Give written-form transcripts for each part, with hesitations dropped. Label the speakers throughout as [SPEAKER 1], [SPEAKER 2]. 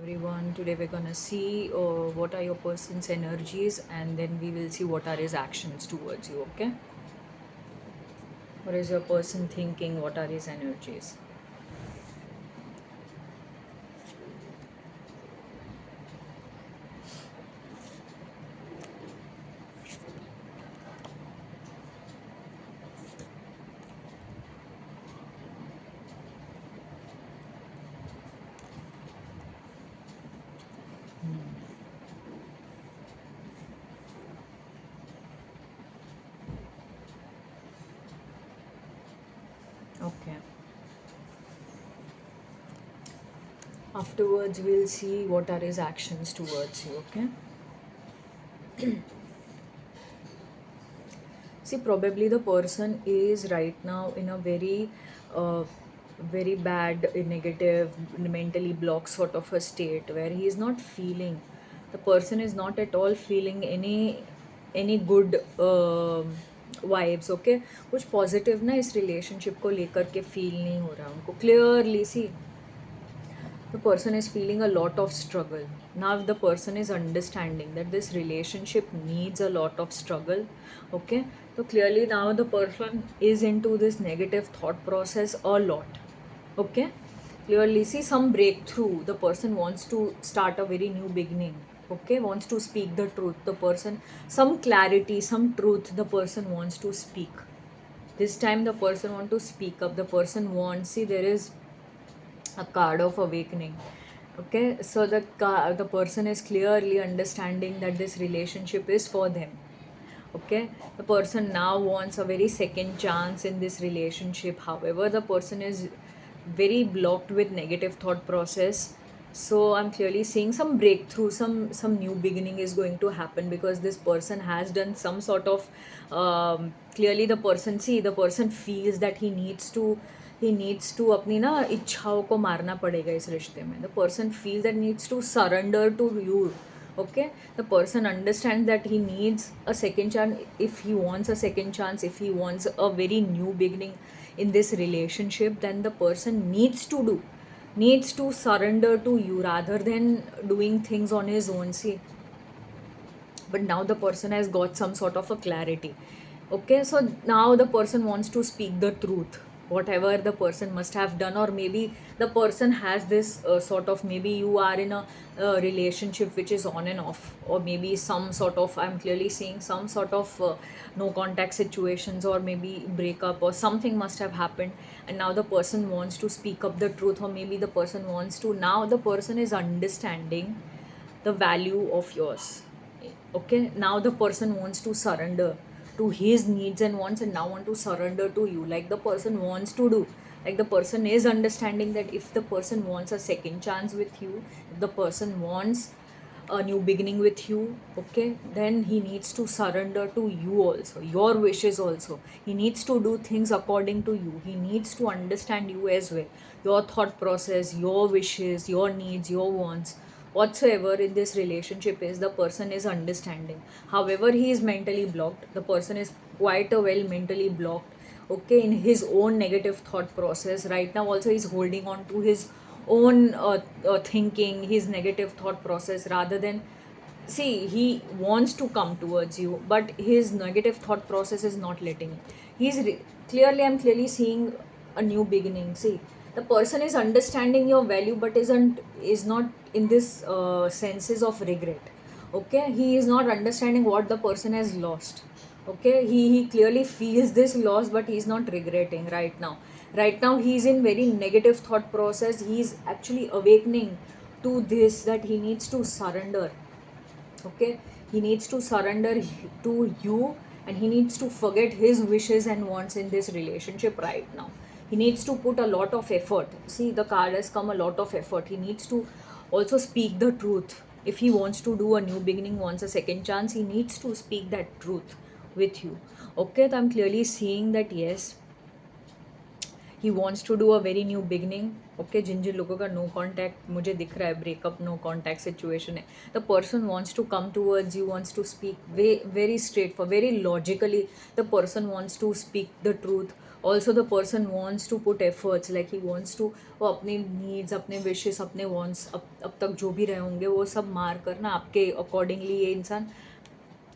[SPEAKER 1] everyone. Today we're gonna see what are your person's energies, and then we will see what are his actions towards you. Okay, what is your person thinking? What are his energies? Okay. Afterwards, we'll see what are his actions towards you. Okay. See, probably the person is right now in a very bad, negative, mentally blocked sort of a state where he is not feeling. The person is not at all feeling any good vibes. Okay, कुछ positive ना इस relationship को लेकर के feel नहीं हो रहा उनको clearly see the person is feeling a lot of struggle. Now the person is understanding that this relationship needs a lot of struggle. Okay, so clearly now the person is into this negative thought process a lot. Okay, clearly see some breakthrough. The person wants to start a very new beginning. Okay, wants to speak the truth. The person, some clarity, some truth the person wants to speak. This time the person want to speak up. The person wants, see, there is a card of awakening. Okay, so the person is clearly understanding that this relationship is for them. Okay, the person now wants a very second chance in this relationship. However, the person is very blocked with negative thought process. So I'm clearly seeing some breakthrough, some new beginning is going to happen because this person has done some sort of clearly the person, see, the person feels that he needs to अपनी ना इच्छाओं को मारना पड़ेगा इस रिश्ते में. The person feels that needs to surrender to you. Okay, the person understands that he needs a second chance. If he wants a second chance, if he wants a very new beginning in this relationship, then the person needs to surrender to you rather than doing things on his own. See, but now the person has got some sort of a clarity. Okay, so now the person wants to speak the truth, whatever the person must have done, or maybe the person has this sort of, maybe you are in a relationship which is on and off, or maybe some sort of, I'm clearly seeing some sort of no contact situations, or maybe breakup or something must have happened, and now the person wants to speak up the truth, or maybe the person wants to, now the person is understanding the value of yours. Okay, now the person wants to surrender to his needs and wants, and now want to surrender to you, like the person wants to do, like the person is understanding that if the person wants a second chance with you, if the person wants a new beginning with you, okay, then he needs to surrender to you also, your wishes also. He needs to do things according to you. He needs to understand you as well, your thought process, your wishes, your needs, your wants, whatsoever in this relationship is, the person is understanding. However, he is mentally blocked. The person is quite a well mentally blocked. Okay, in his own negative thought process right now also, he's holding on to his own thinking, his negative thought process, rather than, see, he wants to come towards you, but his negative thought process is not letting him. Clearly, I'm clearly seeing a new beginning. See, the person is understanding your value, but is not in this senses of regret. Okay, he is not understanding what the person has lost. Okay, he clearly feels this loss, but he's not regretting right now. Right now he's in very negative thought process. He's actually awakening to this, that he needs to surrender. Okay, he needs to surrender to you, and he needs to forget his wishes and wants in this relationship right now. He needs to put a lot of effort. See, the card has come, a lot of effort. He needs to also speak the truth. If he wants to do a new beginning, wants a second chance, he needs to speak that truth with you. Okay, so I'm clearly seeing that yes, he wants to do a very new beginning. Okay जिन जिन लोगों का no contact मुझे दिख रहा है, breakup no contact situation है, the person wants to come towards you, wants to speak very straight for very logically, the person wants to speak the truth, also the person wants to put efforts, like he wants to, वो अपने needs, अपने wishes, अपने wants अब तक जो भी रहे होंगे वो सब मार कर ना आपके अकॉर्डिंगली ये इंसान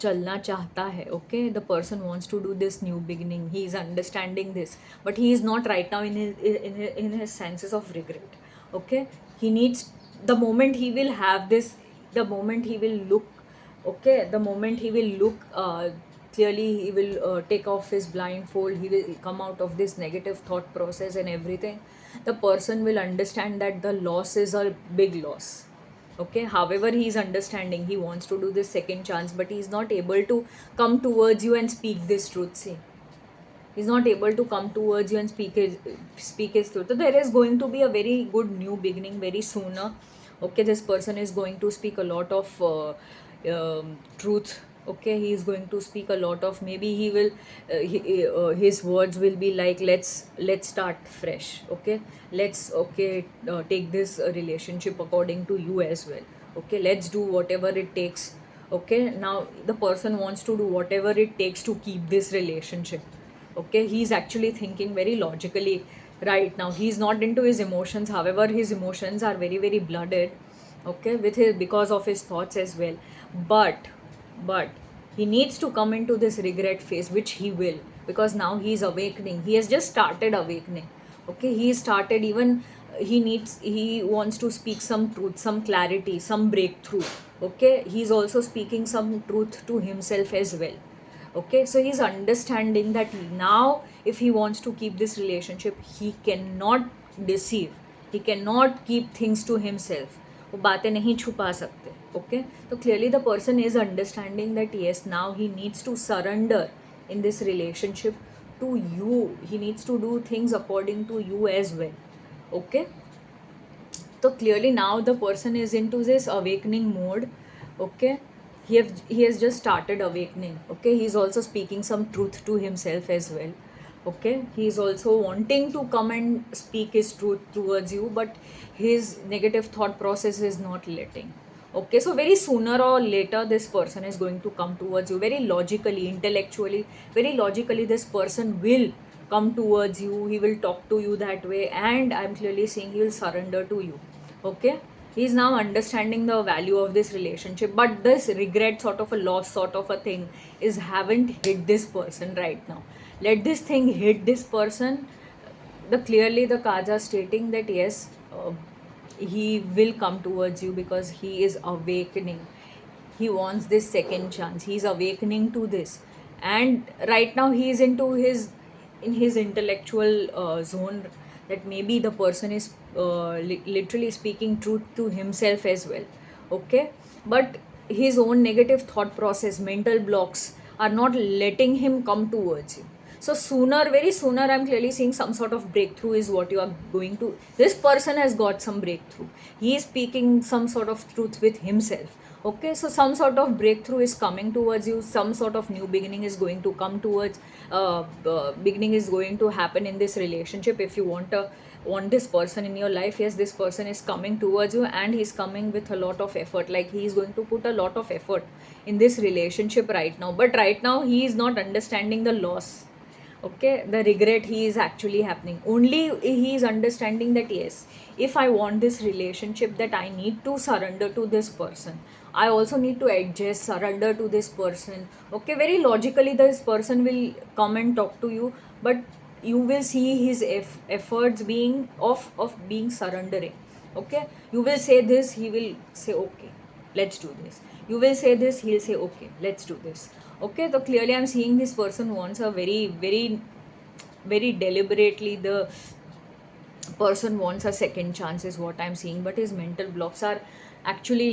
[SPEAKER 1] चलना चाहता है. Okay the person wants to do this new beginning, he is understanding this, but he is not right now in his senses of regret. Okay, he needs, the moment he will have this, the moment he will look, okay, the moment he will look clearly, he will take off his blindfold, he will come out of this negative thought process and everything, the person will understand that the loss is a big loss. Okay, however he is understanding, he wants to do this second chance, but he is not able to come towards you and speak this truth. See, he's not able to come towards you and speak his truth. So there is going to be a very good new beginning very sooner. Okay, this person is going to speak a lot of truth. Okay, he is going to speak a lot of, maybe he will his words will be like, let's start fresh. Okay, let's, okay, take this relationship according to you as well. Okay, let's do whatever it takes. Okay, now the person wants to do whatever it takes to keep this relationship. Okay, he's actually thinking very logically right now. He's not into his emotions, however his emotions are very very blooded. Okay, with his, because of his thoughts as well, but he needs to come into this regret phase, which he will, because now he is awakening, he has just started awakening. Okay, he started even, he wants to speak some truth, some clarity, some breakthrough. Okay, he's also speaking some truth to himself as well. Okay, so he's understanding that now if he wants to keep this relationship, he cannot deceive, he cannot keep things to himself, वो बातें नहीं छुपा सकते. Okay, so clearly the person is understanding that yes, now he needs to surrender in this relationship to you, he needs to do things according to you as well. Okay, so clearly now the person is into this awakening mode. Okay, he has just started awakening. Okay, he's also speaking some truth to himself as well. Okay, he is also wanting to come and speak his truth towards you, but his negative thought process is not letting. Okay, so very sooner or later this person is going to come towards you very logically, intellectually, very logically. This person will come towards you, he will talk to you that way, and I'm clearly seeing he will surrender to you. Okay, he is now understanding the value of this relationship, but this regret, sort of a loss, sort of a thing, is haven't hit this person right now. Let this thing hit this person. The clearly the cards are stating that yes, he will come towards you because he is awakening, he wants this second chance, he's awakening to this, and right now he is into his, in his intellectual zone, that maybe the person is literally speaking truth to himself as well. Okay, but his own negative thought process, mental blocks are not letting him come towards you. So sooner, very sooner, I'm clearly seeing some sort of breakthrough is what you are going to, this person has got some breakthrough, he is speaking some sort of truth with himself. Okay, so some sort of breakthrough is coming towards you, some sort of new beginning is going to come towards, beginning is going to happen in this relationship. If you want this person in your life, yes, this person is coming towards you, and he's coming with a lot of effort, like he is going to put a lot of effort in this relationship right now, but right now he is not understanding the loss. Okay, the regret he is actually happening, only he is understanding that yes, if I want this relationship, that I need to surrender to this person, I also need to adjust, surrender to this person. Okay, very logically this person will come and talk to you, but you will see his efforts being of being surrendering. Okay, you will say this, he will say okay, let's do this, you will say this, he'll say okay, let's do this. Okay, so clearly I'm seeing this person wants a very very very deliberately, the person wants a second chance is what I'm seeing, but his mental blocks are actually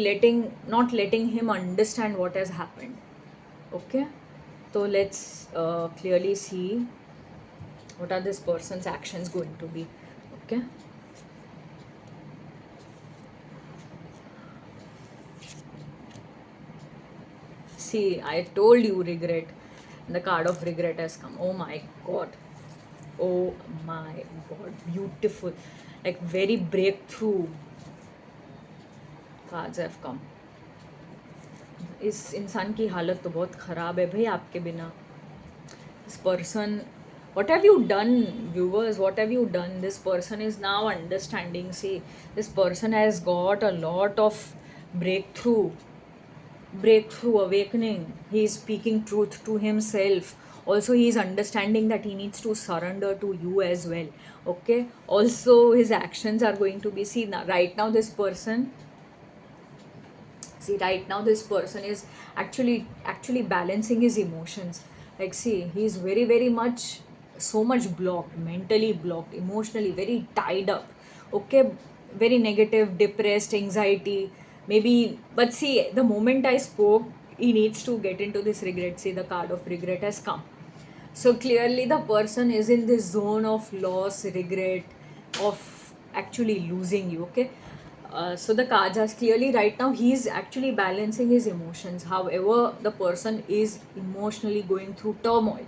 [SPEAKER 1] not letting him understand what has happened. Okay, so let's clearly see what are this person's actions going to be. Okay, see, I told you regret, the card of regret has come. Oh my god, oh my god, beautiful. like very breakthrough cards have come. इस इंसान की हालत तो बहुत ख़राब है भाई आपके बिना. This person, what have you done, viewers? What have you done? This person is now understanding. See, this person has got a lot of breakthrough awakening. He is speaking truth to himself. Also, he is understanding that he needs to surrender to you as well. Okay, also his actions are going to be seen. Right now this person, see, right now this person is actually balancing his emotions. Like, see, he's very much, so much blocked, mentally blocked, emotionally very tied up. Okay, very negative, depressed, anxiety maybe. But see, the moment I spoke, he needs to get into this regret. See, the card of regret has come. So clearly the person is in this zone of loss, regret, of actually losing you. Okay. So the cards are clearly right now he's actually balancing his emotions. However, the person is emotionally going through turmoil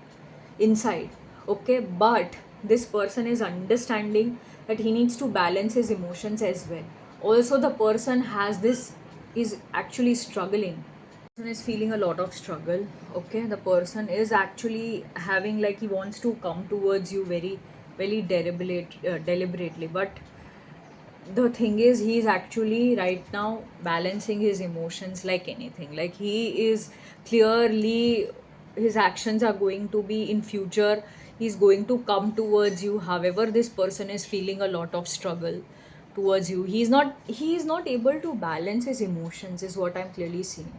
[SPEAKER 1] inside. Okay, but this person is understanding that he needs to balance his emotions as well. Also, the person has this, is actually struggling. Person is feeling a lot of struggle. Okay, the person is actually having, like, he wants to come towards you very deliberately, but the thing is he is actually right now balancing his emotions like anything. Like, he is clearly, his actions are going to be in future, he's going to come towards you. However, this person is feeling a lot of struggle towards you. He is not able to balance his emotions, is what I'm clearly seeing.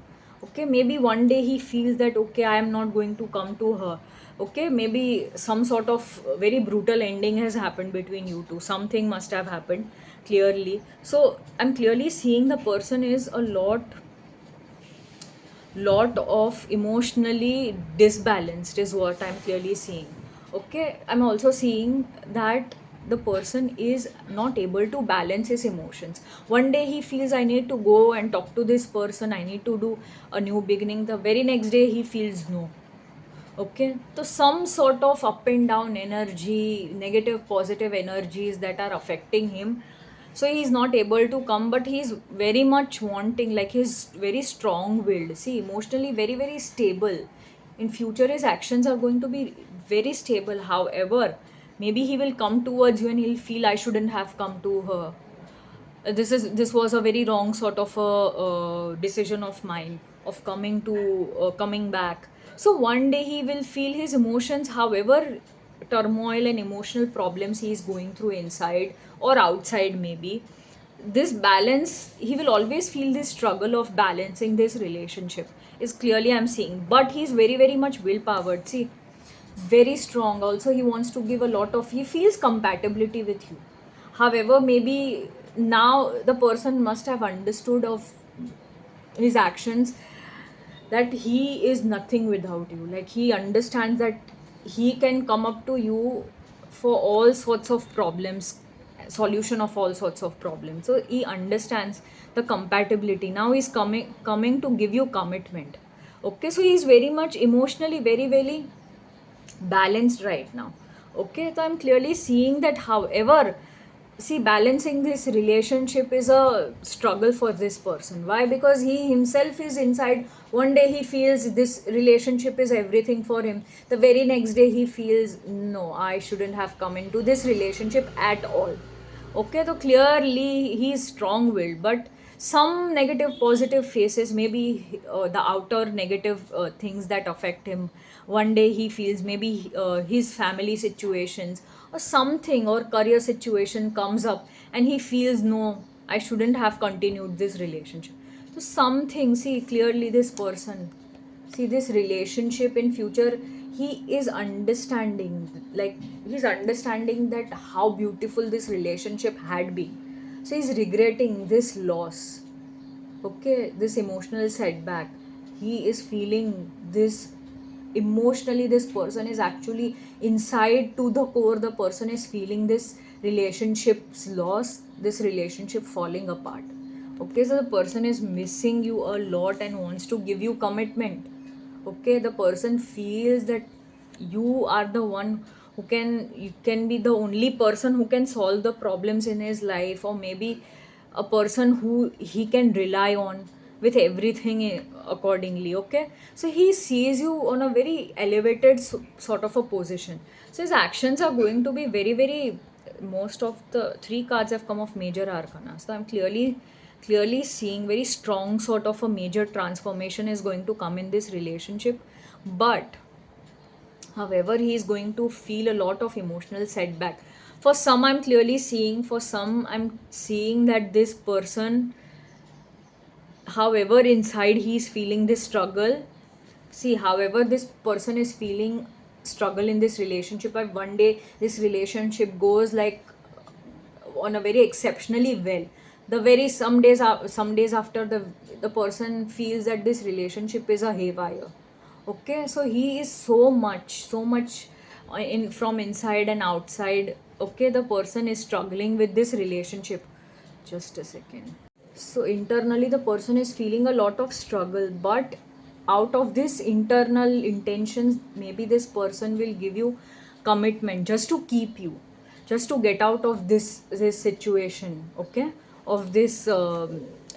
[SPEAKER 1] Okay, maybe one day he feels that, okay, I am not going to come to her. Okay, maybe some sort of very brutal ending has happened between you two. Something must have happened clearly. So I'm clearly seeing the person is a lot of emotionally disbalanced, is what I'm clearly seeing. Okay, I'm also seeing that the person is not able to balance his emotions. One day he feels, I need to go and talk to this person, I need to do a new beginning. The very next day he feels no. Okay, so some sort of up and down energy, negative, positive energies that are affecting him. So he's not able to come, but he's very much wanting, like, he's very strong willed. See, emotionally very stable. In future, his actions are going to be very stable. However, maybe he will come towards you and he'll feel, I shouldn't have come to her. This was a very wrong sort of a decision of mine of coming back. So one day he will feel his emotions, however turmoil and emotional problems he is going through inside or outside maybe. This balance, he will always feel this struggle of balancing this relationship, is clearly I'm seeing. But he's very much willpowered. See, very strong. Also, he wants to give a lot of, he feels compatibility with you. However, maybe now the person must have understood of his actions that he is nothing without you. Like, he understands that he can come up to you for all sorts of problems, solution of all sorts of problems. So he understands the compatibility. Now he's coming to give you commitment. Okay, so he's very much emotionally very balanced right now. Okay, so I'm clearly seeing that. However, see, balancing this relationship is a struggle for this person. Why? Because he himself is inside. One day he feels this relationship is everything for him, the very next day he feels, no, I shouldn't have come into this relationship at all. Okay, so clearly he is strong willed, but some negative positive faces, maybe the outer negative things that affect him. One day he feels maybe his family situations or something, or career situation comes up and he feels, no, I shouldn't have continued this relationship. So something, see, clearly this person, see, this relationship in future, he is understanding, like, he's understanding that how beautiful this relationship had been. So he's regretting this loss. Okay, this emotional setback, he is feeling this emotionally. This person is actually inside to the core, the person is feeling this relationship's loss, this relationship falling apart. Okay, so the person is missing you a lot and wants to give you commitment. Okay, the person feels that you are the one who can, you can be the only person who can solve the problems in his life, or maybe a person who he can rely on with everything accordingly. Okay, so he sees you on a very elevated sort of a position. So his actions are going to be very very, most of the three cards have come of major arcana, so I'm clearly seeing very strong sort of a major transformation is going to come in this relationship. But however, he is going to feel a lot of emotional setback. For some, I'm clearly seeing, for some, I'm seeing that this person, however, inside he's feeling this struggle. See, however, this person is feeling struggle in this relationship, and one day this relationship goes like on a very exceptionally well. The very some days after, the person feels that this relationship is a haywire. Okay, so he is so much in from inside and outside. Okay, the person is struggling with this relationship. Just a second. So internally the person is feeling a lot of struggle, but out of this internal intentions, maybe this person will give you commitment just to keep you, just to get out of this situation. Okay, of this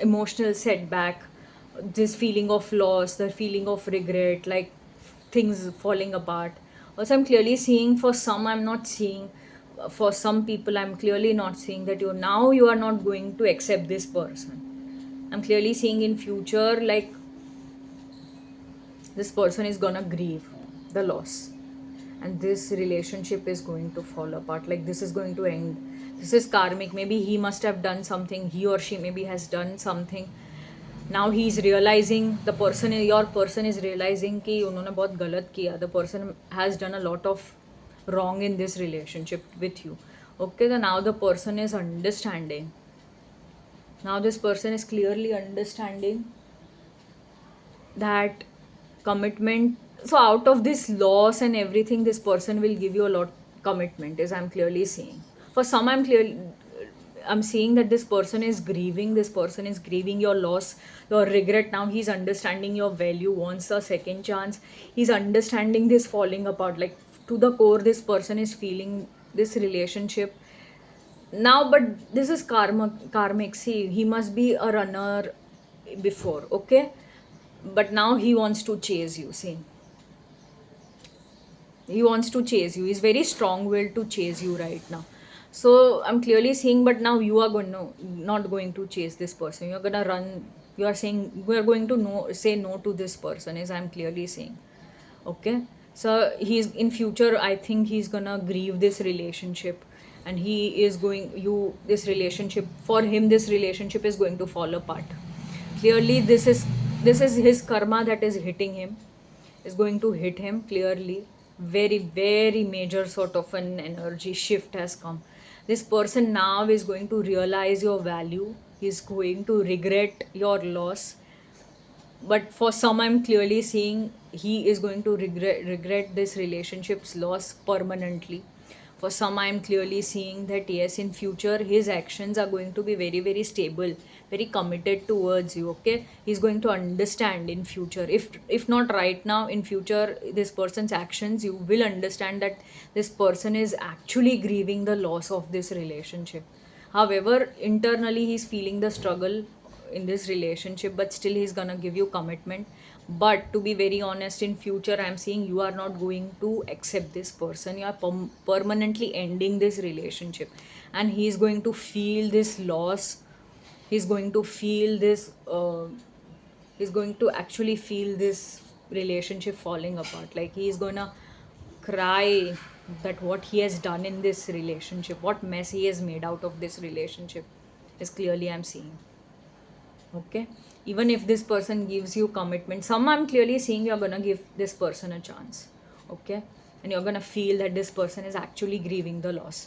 [SPEAKER 1] emotional setback, this feeling of loss, the feeling of regret, like things falling apart. Also, I'm clearly seeing, for some I'm not seeing, for some people I'm clearly not seeing that you are not going to accept this person. I'm clearly seeing in future, like this person is gonna grieve the loss, and this relationship is going to fall apart, like this is going to end. This is karmic. Maybe he must have done something, he or she maybe has done something. Now he's realizing, your person is realizing कि उन्होंने बहुत गलत किया. The person has done a lot of wrong in this relationship with you. Okay, then now the person is understanding. Now this person is clearly understanding that commitment. So out of this loss and everything, this person will give you a lot commitment, as I'm clearly seeing. For some, I'm seeing that this person is grieving. This person is grieving your loss, your regret. Now he's understanding your value, wants a second chance. He's understanding this falling apart, like to the core. This person is feeling this relationship now, but this is karmic. See, he must be a runner before. Okay, but now he wants to chase you. See, he wants to chase you. He's very strong willed to chase you right now. So I'm clearly seeing, but now you are going, no, not going to chase this person. You're gonna run. You are saying we are going to say no to this person, as I'm clearly saying. Okay, so he's in future, I think he's gonna grieve this relationship, and he is going, this relationship, for him this relationship is going to fall apart. Clearly this is his karma that is hitting him, is going to hit him. Clearly, very very major sort of an energy shift has come. This person now is going to realize your value. He's going to regret your loss. But for some, I'm clearly seeing he is going to regret this relationship's loss permanently. For some, I'm clearly seeing that yes, in future his actions are going to be very very stable, very committed towards you. Okay, he's going to understand in future, if not right now, in future, this person's actions, you will understand that this person is actually grieving the loss of this relationship. However, internally he's feeling the struggle in this relationship, but still he's gonna give you commitment. But to be very honest, in future I'm seeing you are not going to accept this person. You are permanently ending this relationship, and he's going to feel this loss. He's going to feel this he's going to actually feel this relationship falling apart. Like he's gonna cry that what he has done in this relationship, what mess he has made out of this relationship, is clearly I'm seeing. Okay, even if this person gives you commitment, some I'm clearly seeing you're gonna give this person a chance. Okay, and you're gonna feel that this person is actually grieving the loss.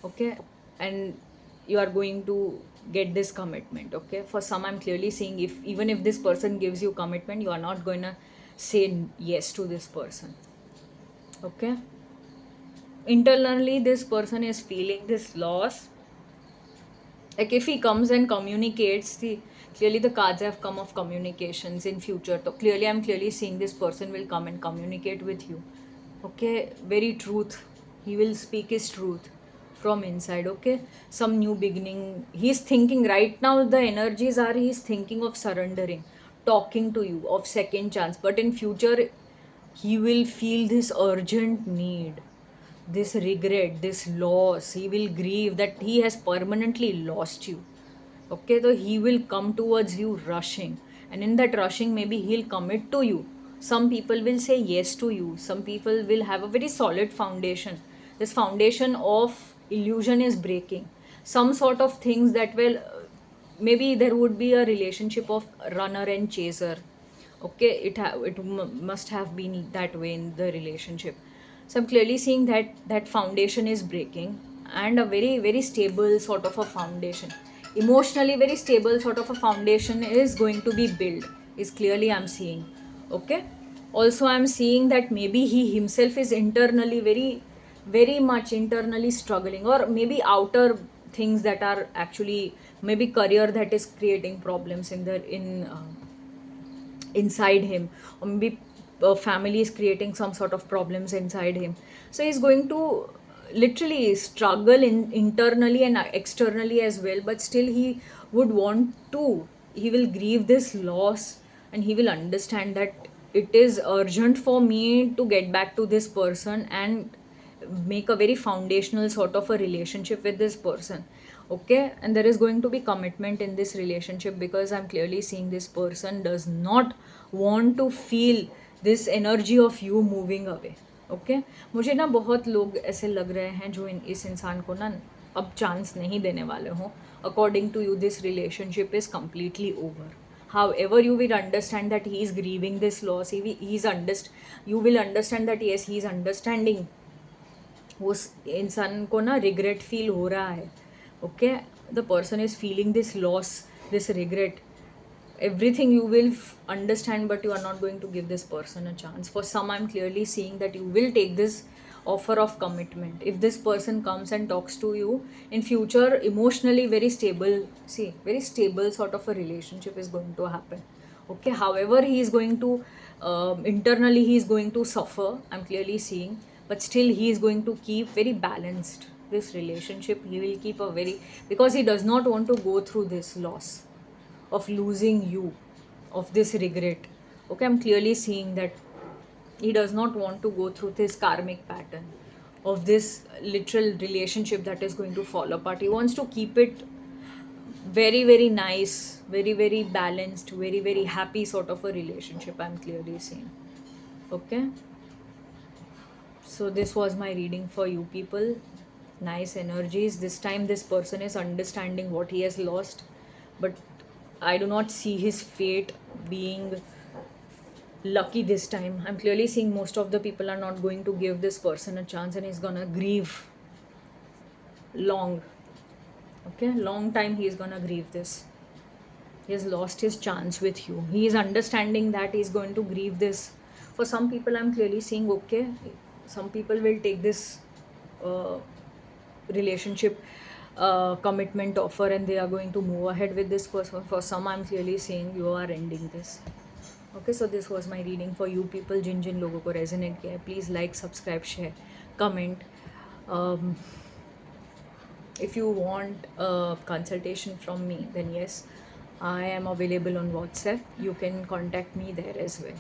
[SPEAKER 1] Okay, and you are going to get this commitment. Okay, for some, I'm clearly seeing, if even if this person gives you commitment, you are not going to say yes to this person. Okay, internally this person is feeling this loss. Like if he comes and communicates, the clearly the cards have come of communications in future. So I'm clearly seeing this person will come and communicate with you. Okay, very truth. He will speak his truth from inside. Okay, some new beginning he's thinking right now. The energies are he's thinking of surrendering, talking to you, of second chance, but in future he will feel this urgent need, this regret, this loss. He will grieve that he has permanently lost you. Okay, so he will come towards you rushing, and in that rushing, maybe he'll commit to you. Some people will say yes to you, some people will have a very solid foundation. This foundation of illusion is breaking. Some sort of things that will, maybe there would be a relationship of runner and chaser. Okay, must have been that way in the relationship. So I'm clearly seeing that that foundation is breaking, and a very very stable sort of a foundation, emotionally very stable sort of a foundation is going to be built, is clearly I'm seeing. Okay, also I'm seeing that maybe he himself is internally very much internally struggling, or maybe outer things that are actually, maybe career that is creating problems in the in inside him, or maybe family is creating some sort of problems inside him. So he's going to literally struggle internally and externally as well, but still he would want to, he will grieve this loss, and he will understand that it is urgent for me to get back to this person and make a very foundational sort of a relationship with this person. Okay, and there is going to be commitment in this relationship, because I'm clearly seeing this person does not want to feel this energy of you moving away. Okay, मुझे ना बहुत लोग ऐसे लग रहे हैं जो इस इंसान को ना अब चांस नहीं देने वाले हों. According to you this relationship is completely over. However, you will understand that he is grieving this loss. You will understand that yes, he is understanding. उस इंसान को ना रिग्रेट फील हो रहा है. Okay, the person is feeling this loss, this regret, everything you will understand, but you are not going to give this person a chance. For some, I'm clearly seeing that you will take this offer of commitment. If this person comes and talks to you in future, emotionally very stable, see, very stable sort of a relationship is going to happen. Okay, however he is going to, internally he is going to suffer, I'm clearly seeing, but still he is going to keep very balanced this relationship. He will keep a very, because he does not want to go through this loss of losing you, of this regret. Okay, I'm clearly seeing that he does not want to go through this karmic pattern of this literal relationship that is going to fall apart. He wants to keep it very very nice, very very balanced, very very happy sort of a relationship, I'm clearly seeing. Okay, so this was my reading for you people. Nice energies. This time this person is understanding what he has lost, but I do not see his fate being lucky this time. I'm clearly seeing most of the people are not going to give this person a chance, and he's gonna grieve long. Okay, long time he's gonna grieve this. He has lost his chance with you. He is understanding that he's going to grieve this. For some people, I'm clearly seeing, okay, some people will take this uh, relationship commitment offer, and they are going to move ahead with this person. For some, I'm clearly saying you are ending this. Okay, so this was my reading for you people. जिन जिन लोगों को resonate किया है, please like, subscribe, share, comment. um, if you want a consultation from me, then yes, I am available on WhatsApp. You can contact me there as well.